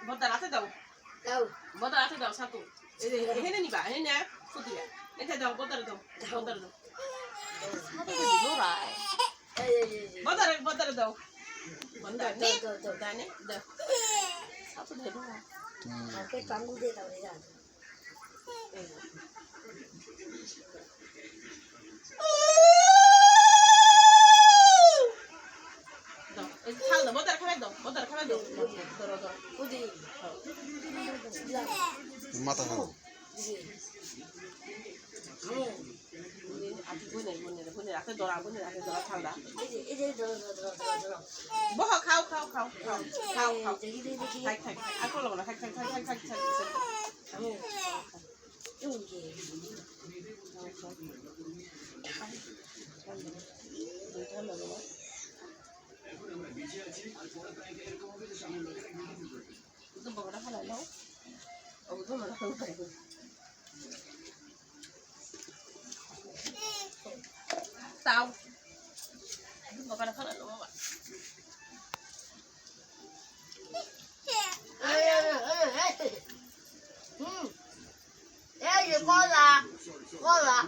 Bother হাতে দাও দাও বদার হাতে দাও সাতু এখানে নিবা এখানে ফুটিয়া এটা দাও বদার দাও বদার দাও বদার দাও বদার নে দানে দাও সাতু দেবো ওকে টাঙ্গু দিয়ে দাও রে দাও খাও দাও বদার খাবে দাও ধরো ধরো ওদি মাথা খাও আটি বনে রাতে ধরা ঠান্ডা এই যে ধরো বহ খাও দেখি থাক আর করলো না থাক আমি এমন কি itu bagaimana kalau lo, oh itu mana kalau kayak tahu, itu bagaimana kalau lo apa? con là